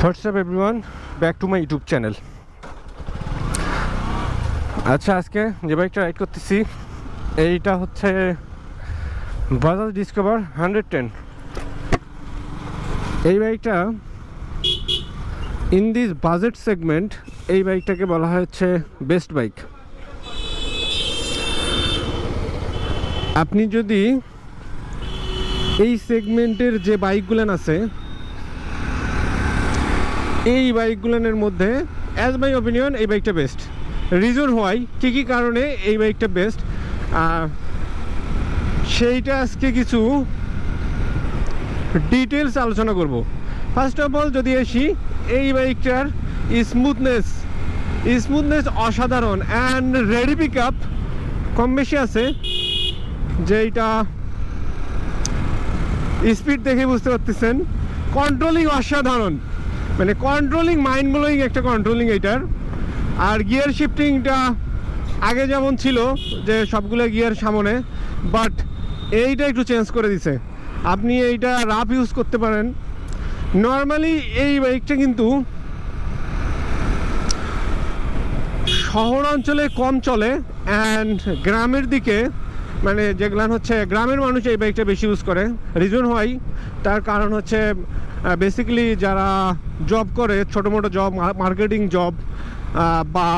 What's up everyone, back to my YouTube channel. আচ্ছা, আজকে যে বাইকটা রাইড করতেছি এইটা হচ্ছে Bajaj Discover 110। এই বাইকটা ইন দিস বাজেট সেগমেন্ট এই বাইকটাকে বলা হচ্ছে বেস্ট বাইক। আপনি যদি এই সেগমেন্টের যে বাইকগুলো আছে এই বাইকগুলোর মধ্যে অ্যাজ মাই ওপিনিয়ন এই বাইকটা বেস্ট। রিজন হয় কী কারণে এই বাইকটা বেস্ট সেইটা আজকে কিছু ডিটেলস আলোচনা করব। ফার্স্ট অফ অল যদি আসি, এই বাইকটার স্মুথনেস অসাধারণ অ্যান্ড রেডি পিক আপ কম বেশি আছে, যেইটা স্পিড দেখে বুঝতে পারতেছেন। কন্ট্রোলিং অসাধারণ, মানে কন্ট্রোলিং মাইন্ড ব্লোয়িং একটা কন্ট্রোলিং এইটার। আর গিয়ার শিফটিংটা আগে যেমন ছিল যে সবগুলো গিয়ার সামনে, বাট এইটা একটু চেঞ্জ করে দিছে। আপনি এইটা রাফ ইউজ করতে পারেন। নর্মালি এই বাইকটা কিন্তু শহর অঞ্চলে কম চলে অ্যান্ড গ্রামের দিকে, মানে যেগুলো হচ্ছে গ্রামের মানুষ এই বাইকটা বেশি ইউজ করে। রিজন হয় তার কারণ হচ্ছে বেসিক্যালি যারা জব করে, ছোটো মোটো জব, মার্কেটিং জব, বা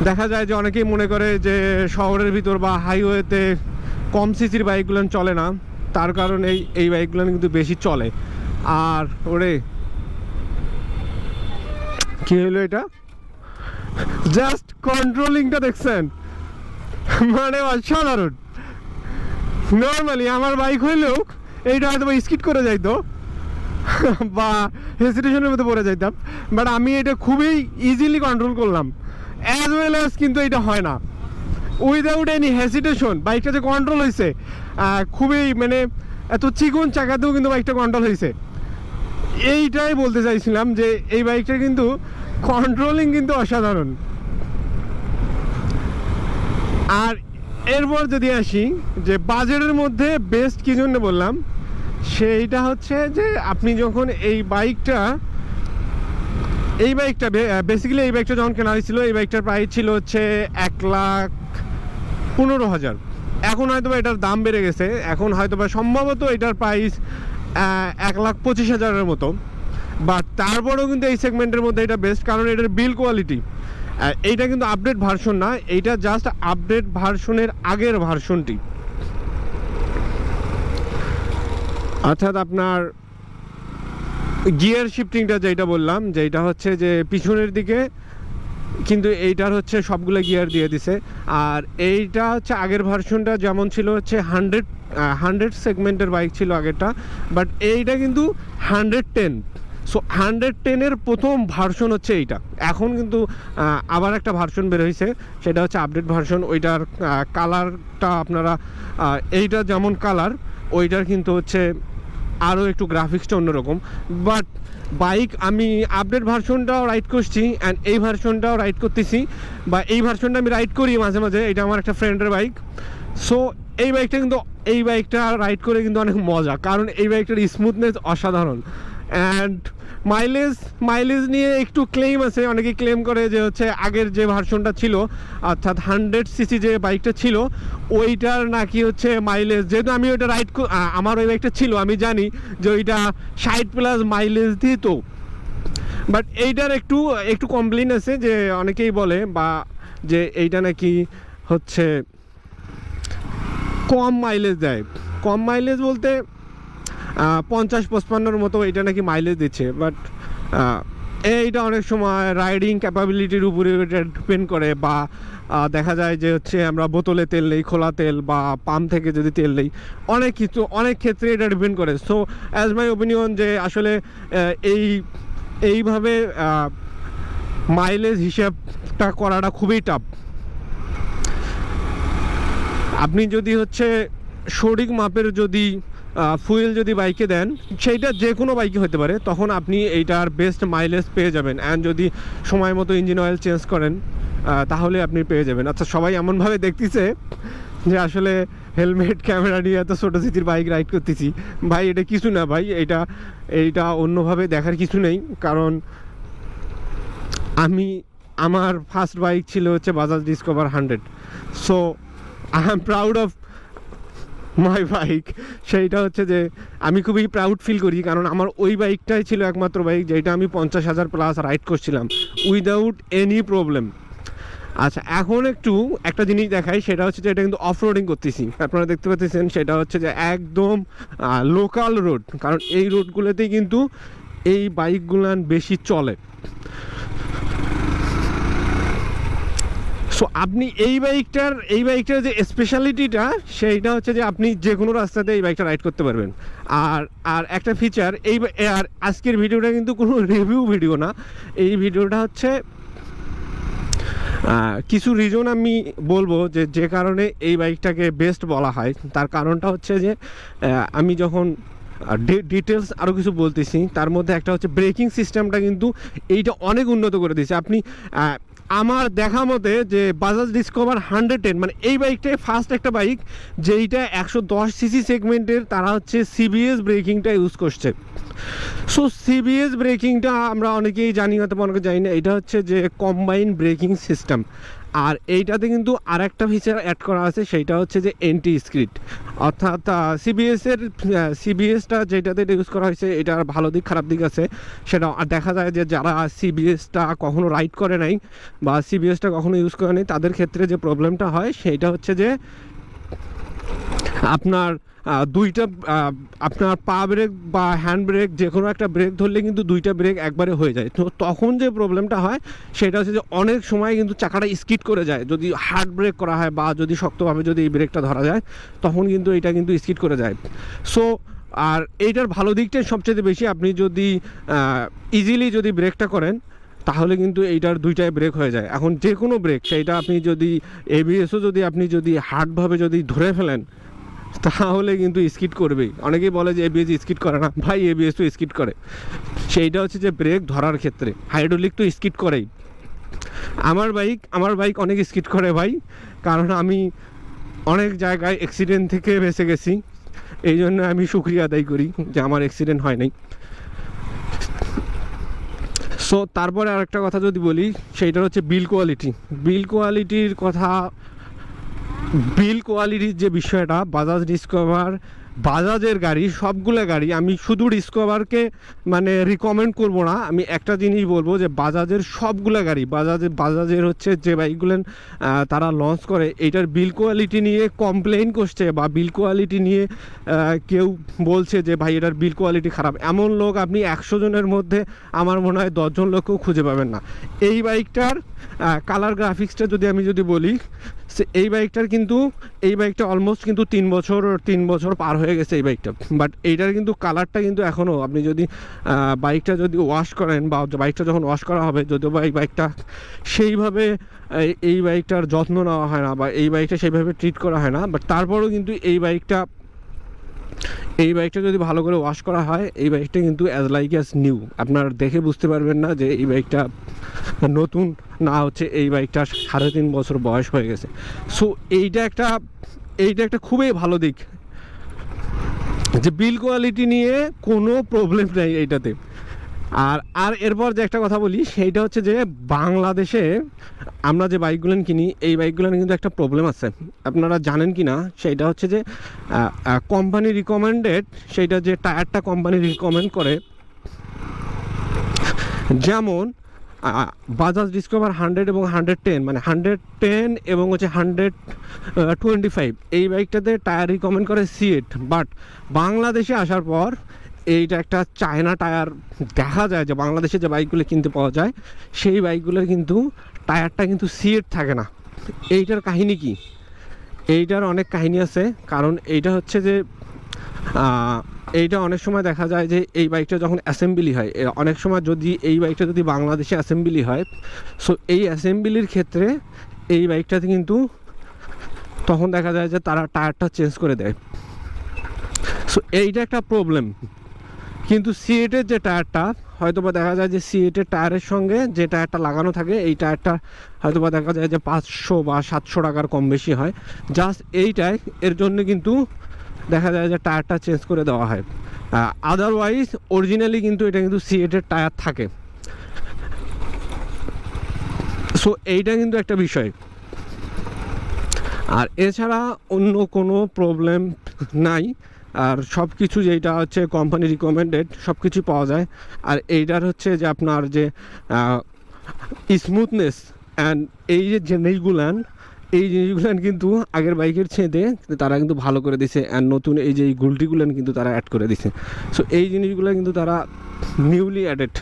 দেখা যায় যে অনেকেই মনে করে যে শহরের ভিতর বা হাইওয়েতে কম সিসির বাইকগুলো চলে না, তার কারণে এই বাইকগুলো কিন্তু বেশি চলে। আর ওরে কি হলো, এটা জাস্ট কন্ট্রোলিংটা দেখছেন, মানে অসাধারণ। নর্মালি আমার বাইক হইলেও এইটা হয়তো স্কিড করে যাইতো বা হেসিটেশনের মধ্যে পড়ে যাইতাম, বাট আমি এটা খুবই ইজিলি কন্ট্রোল করলাম। অ্যাজ ওয়েল অ্যাজ কিন্তু এটা হয় না উইদাউট এনি হেসিটেশন বাইকটা যে কন্ট্রোল হয়েছে খুবই, মানে এত চিকন চাকাতেও কিন্তু বাইকটা কন্ট্রোল হয়েছে। এইটাই বলতে চাইছিলাম যে এই বাইকটা কিন্তু কন্ট্রোলিং কিন্তু অসাধারণ। আর এরপর যদি আসি যে বাজেটের মধ্যে বেস্ট কী জন্য বললাম, সেইটা হচ্ছে যে আপনি যখন এই বাইকটা বেসিক্যালি এই বাইকটা যখন কেনা হয়েছিল, এই বাইকটার প্রাইস ছিল হচ্ছে 1,15,000। এখন হয়তো এটার দাম বেড়ে গেছে, এখন হয়তো সম্ভবত এটার প্রাইস 1,25,000-এর মতো। বাট তারপরেও কিন্তু এই সেগমেন্টের মধ্যে এটা বেস্ট, কারণ এটার বিল কোয়ালিটি। এইটা কিন্তু আপডেট ভার্সন না, এইটা জাস্ট আপডেট ভার্সনের আগের ভার্সনটি। অর্থাৎ আপনার গিয়ার শিফটিংটা যেটা বললাম, যেটা হচ্ছে যে পিছনের দিকে কিন্তু এইটার হচ্ছে সবগুলো গিয়ার দিয়ে দিছে। আর এইটা হচ্ছে আগের ভার্সনটা যেমন ছিল হচ্ছে 100 সেগমেন্টের বাইক ছিল আগেরটা, বাট এইটা কিন্তু 110। সো 110-এর প্রথম ভার্সন হচ্ছে এইটা। এখন কিন্তু আবার একটা ভার্সন বের হয়েছে, সেটা হচ্ছে আপডেট ভার্সন। ওইটার কালারটা আপনারা এইটা যেমন কালার, ওইটার কিন্তু হচ্ছে আরও একটু গ্রাফিক্সটা অন্যরকম। বাট বাইক আমি আপডেট ভার্সনটাও রাইড করছি অ্যান্ড এই ভার্সনটাও রাইড করতেছি, বা এই ভার্সনটা আমি রাইড করি মাঝে মাঝে। এটা আমার একটা ফ্রেন্ডের বাইক। সো এই বাইকটা রাইড করে কিন্তু অনেক মজা, কারণ এই বাইকটার স্মুথনেস অসাধারণ। অ্যান্ড মাইলেজ নিয়ে একটু ক্লেম আছে, অনেকে ক্লেম করে যে হচ্ছে আগের যে ভার্সনটা ছিল, অর্থাৎ 100cc যে বাইকটা ছিল, ওইটার নাকি হচ্ছে মাইলেজ, যেহেতু আমি ওইটা আমার ওই বাইকটা ছিল, আমি জানি যে ওইটা 60+ মাইলেজ দিত। বাট এইটার একটু কমপ্লেন আছে, যে অনেকেই বলে বা যে এইটা নাকি হচ্ছে কম মাইলেজ দেয়। কম মাইলেজ বলতে 50-55-র মতো এটা নাকি মাইলেজ দিচ্ছে। বাট এইটা অনেক সময় রাইডিং ক্যাপাবিলিটির উপরে ডিপেন্ড করে, বা দেখা যায় যে হচ্ছে আমরা বোতলে তেল নেই, খোলা তেল, বা পাম্প থেকে যদি তেল নেই, অনেক ক্ষেত্রে এটা ডিপেন্ড করে। সো অ্যাজ মাই ওপিনিয়ন যে আসলে এইভাবে মাইলেজ হিসাবটা করাটা খুবই টাফ। আপনি যদি হচ্ছে সঠিক মাপের যদি ফুয়েল যদি বাইকে দেন, সেইটা যে কোনো বাইকে হতে পারে, তখন আপনি এইটার বেস্ট মাইলেজ পেয়ে যাবেন। অ্যান্ড যদি সময় মতো ইঞ্জিন অয়েল চেঞ্জ করেন তাহলে আপনি পেয়ে যাবেন। আচ্ছা, সবাই এমনভাবে দেখতেছে যে আসলে হেলমেট ক্যামেরা নিয়ে এত ছোটো সিটির বাইক রাইড করতেছি। ভাই এটা কিছু না ভাই, এইটা অন্যভাবে দেখার কিছু নেই। কারণ আমার ফার্স্ট বাইক ছিল হচ্ছে Bajaj discover 100। So I am proud of my bike. সেইটা হচ্ছে যে আমি খুবই প্রাউড ফিল করি, কারণ আমার ওই বাইকটাই ছিল একমাত্র বাইক যেটা আমি 50,000 প্লাস রাইড করছিলাম উইদাউট এনি প্রবলেম। আচ্ছা, এখন একটা জিনিস দেখাই, সেটা হচ্ছে যে এটা কিন্তু অফ রোডিং করতেছি, আপনারা দেখতে পাচ্ছেন। সেটা হচ্ছে যে একদম লোকাল রোড, কারণ এই রোডগুলোতেই কিন্তু এই বাইকগুলান বেশি চলে। সো আপনি এই বাইকটার যে স্পেশালিটিটা, সেইটা হচ্ছে যে আপনি যে কোনো রাস্তাতে এই বাইকটা রাইড করতে পারবেন। আর একটা ফিচার, আর আজকের ভিডিওটা কিন্তু কোনো রিভিউ ভিডিও না, এই ভিডিওটা হচ্ছে কিছু রিজন আমি বলবো যে কারণে এই বাইকটাকে বেস্ট বলা হয়। তার কারণটা হচ্ছে যে আমি যখন ডিটেলস আরও কিছু বলতেছি, তার মধ্যে একটা হচ্ছে ব্রেকিং সিস্টেমটা কিন্তু এইটা অনেক উন্নত করে দিয়েছে। আপনি আমার দেখা মতে যে বাজাজ ডিসকভার 110, মানে এই বাইকটাই ফার্স্ট একটা বাইক যেইটা 110 সিসি সেগমেন্টের তারা হচ্ছে সিবিএস ব্রেকিংটা ইউজ করছে। সো সিবিএস ব্রেকিংটা আমরা অনেকেই জানি, হয়তো অনেকে জানি না। এটা হচ্ছে যে কম্বাইন ব্রেকিং সিস্টেম। আর এইটাতে কিন্তু আর একটা ফিচার অ্যাড করা আছে, সেইটা হচ্ছে যে এন্টি স্কিড। অর্থাৎ সিবিএসটা যেটাতে ইউজ করা হয়েছে, এটার ভালো দিক খারাপ দিক আছে। সেটা দেখা যায় যে যারা সিবিএসটা কখনো রাইড করে নাই বা সিবিএসটা কখনো ইউজ করে নাই, তাদের ক্ষেত্রে যে প্রবলেমটা হয় সেইটা হচ্ছে যে আপনার আপনার পা ব্রেক বা হ্যান্ড ব্রেক, যে কোনো একটা ব্রেক ধরলে কিন্তু দুইটা ব্রেক একবারে হয়ে যায়। তো তখন যে প্রবলেমটা হয় সেটা হচ্ছে যে অনেক সময় কিন্তু চাকাটা স্কিড করে যায়, যদি হার্ড ব্রেক করা হয় বা যদি শক্তভাবে যদি এই ব্রেকটা ধরা যায়, তখন কিন্তু এটা কিন্তু স্কিড করে যায়। সো আর এইটার ভালো দিকটাই সবচেয়ে বেশি, আপনি যদি ইজিলি যদি ব্রেকটা করেন তাহলে কিন্তু এইটার দুইটাই ব্রেক হয়ে যায়। এখন যে কোনো ব্রেক, সেইটা আপনি যদি এবিএসও আপনি যদি হার্ডভাবে যদি ধরে ফেলেন, তাহলে কিন্তু স্কিড করবেই। অনেকেই বলে যে এবিএস স্কিড করে না, ভাই এবিএস তো স্কিড করে। সেইটা হচ্ছে যে ব্রেক ধরার ক্ষেত্রে হাইড্রোলিক তো স্কিড করেই। আমার বাইক অনেক স্কিড করে ভাই, কারণ আমি অনেক জায়গায় অ্যাক্সিডেন্ট থেকে বেঁচে গেছি। এই জন্য আমি শুকরিয়া আদায় করি যে আমার অ্যাক্সিডেন্ট হয় নাই। সো তারপরে আরেকটা কথা যদি বলি, সেইটা হচ্ছে বিল কোয়ালিটির যে বিষয়টা, বাজাজ ডিসকভার, বাজাজের গাড়ি, সবগুলো গাড়ি, আমি শুধু ডিসকভারকে মানে রিকমেন্ড করব না। আমি একটা জিনিস বলবো যে বাজাজের সবগুলো গাড়ি, বাজাজের হচ্ছে যে বাইকগুলো তারা লঞ্চ করে, এইটার বিল কোয়ালিটি নিয়ে কমপ্লেইন করছে বা বিল কোয়ালিটি নিয়ে কেউ বলছে যে ভাই এটার বিল কোয়ালিটি খারাপ, এমন লোক আপনি 100 জনের মধ্যে আমার মনে হয় 10 জন লোককেও খুঁজে পাবেন না। এই বাইকটার কালার গ্রাফিক্সটা আমি যদি বলি, এই বাইকটা অলমোস্ট কিন্তু 3 বছর পার হয়ে গেছে এই বাইকটা। বাট এইটার কিন্তু কালারটা কিন্তু এখনও, আপনি যদি বাইকটা যদি ওয়াশ করেন বা বাইকটা যখন ওয়াশ করা হবে, যদিও বা এই বাইকটা সেইভাবে এই বাইকটার যত্ন নেওয়া হয় না বা এই বাইকটা সেইভাবে ট্রিট করা হয় না, বাট তারপরেও কিন্তু এই বাইকটা যদি ভালো করে ওয়াশ করা হয়, এই বাইকটা কিন্তু অ্যাজ লাইক অ্যাজ নিউ। আপনার দেখে বুঝতে পারবেন না যে এই বাইকটা নতুন না, হচ্ছে এই বাইকটা 3.5 বছর বয়স হয়ে গেছে। সো এইটা একটা খুবই ভালো দিক যে বিল কোয়ালিটি নিয়ে কোনো প্রবলেম নেই এইটাতে। আর এরপর যে একটা কথা বলি, সেইটা হচ্ছে যে বাংলাদেশে আমরা যে বাইকগুলো কিনি, এই বাইকগুলো কিন্তু একটা প্রবলেম আছে, আপনারা জানেন কি না? সেইটা হচ্ছে যে কোম্পানি রিকমেন্ডেড, সেইটা যে টায়ারটা কোম্পানি রিকমেন্ড করে, যেমন বাজাজ ডিসকভার 100 এবং 110, মানে 110 এবং হচ্ছে 125, এই বাইকটাতে টায়ার রিকমেন্ড করে সিএট। বাট বাংলাদেশে আসার পর এইটা একটা চায়না টায়ার দেখা যায়, যে বাংলাদেশে যে বাইকগুলো কিনতে পাওয়া যায় সেই বাইকগুলোর কিন্তু টায়ারটা কিন্তু সিএট থাকে না। এইটার কাহিনী কি? এইটার অনেক কাহিনী আছে, কারণ এইটা হচ্ছে যে এইটা অনেক সময় দেখা যায় যে এই বাইকটা যখন অ্যাসেম্বলি হয়, অনেক সময় যদি এই বাইকটা যদি বাংলাদেশে অ্যাসেম্বলি হয়, সো এই অ্যাসেম্বলির ক্ষেত্রে এই বাইকটাতে কিন্তু তখন দেখা যায় যে তারা টায়ারটা চেঞ্জ করে দেয়। সো এইটা একটা প্রবলেম। কিন্তু সিএটের যে টায়ারটা হয়তোবা দেখা যায় যে C8 টায়ারের সঙ্গে যে টায়ারটা লাগানো থাকে এই টায়ারটা হয়তোবা দেখা যায় যে 500 বা 700 টাকার কম বেশি হয়, জাস্ট এইটাই এর জন্য কিন্তু দেখা যায় যে টায়ারটা চেঞ্জ করে দেওয়া হয়। আদারওয়াইজ অরিজিনালি কিন্তু এটা কিন্তু C8 টায়ার থাকে। সো এইটা কিন্তু একটা বিষয়। আর এছাড়া অন্য কোনো প্রবলেম নাই, আর সব কিছু যেটা হচ্ছে কোম্পানি রিকমেন্ডেড সব কিছুই পাওয়া যায়। আর এইটার হচ্ছে যে আপনার যে স্মুথনেস অ্যান্ড এই যে জিনিসগুলান কিন্তু আগের বাইকের ছেদে তারা কিন্তু ভালো করে দিছে, অ্যান্ড নতুন এই যে এই গুলটিগুলান কিন্তু তারা অ্যাড করে দিছে। সো এই জিনিসগুলো কিন্তু তারা নিউলি অ্যাডেড।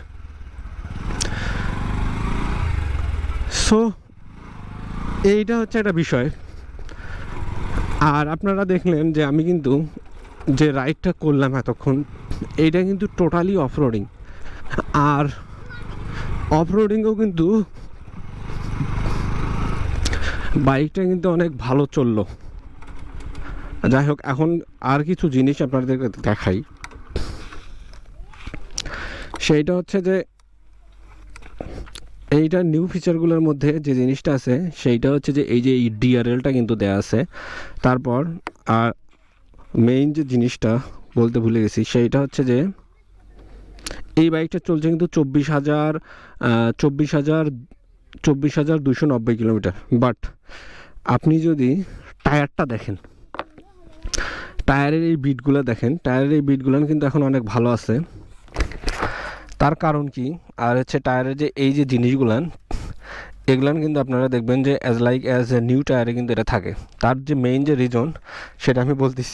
সো এইটা হচ্ছে একটা বিষয়। আর আপনারা দেখলেন যে আমি কিন্তু যে রাইডটা করলাম এতক্ষণ, এইটা কিন্তু টোটালি অফরোডিং। আর অফরোডিংও কিন্তু বাইকটা কিন্তু অনেক ভালো চললো। যাই হোক, এখন আর কিছু জিনিস আপনাদেরকে দেখাই। সেইটা হচ্ছে যে এইটার নিউ ফিচারগুলোর মধ্যে যে জিনিসটা আছে সেইটা হচ্ছে যে এই যে এই ডিআরএলটা কিন্তু দেয়া আছে। তারপর আর মেইন যে জিনিসটা বলতে ভুলে গেছি সেইটা হচ্ছে যে এই বাইকটা চলছে কিন্তু 24,290 কিলোমিটার। বাট আপনি যদি টায়ারটা দেখেন, টায়ারের এই বিটগুলো দেখেন, টায়ারের এই বিটগুলো কিন্তু এখন অনেক ভালো আছে। তার কারণ কি, আর হচ্ছে টায়ারের যে এই যে জিনিসগুলান এগুলান কিন্তু আপনারা দেখবেন যে অ্যাজ এ নিউ টায়ারে কিন্তু এটা থাকে। তার যে মেইন যে রিজন সেটা আমি বলতেছি।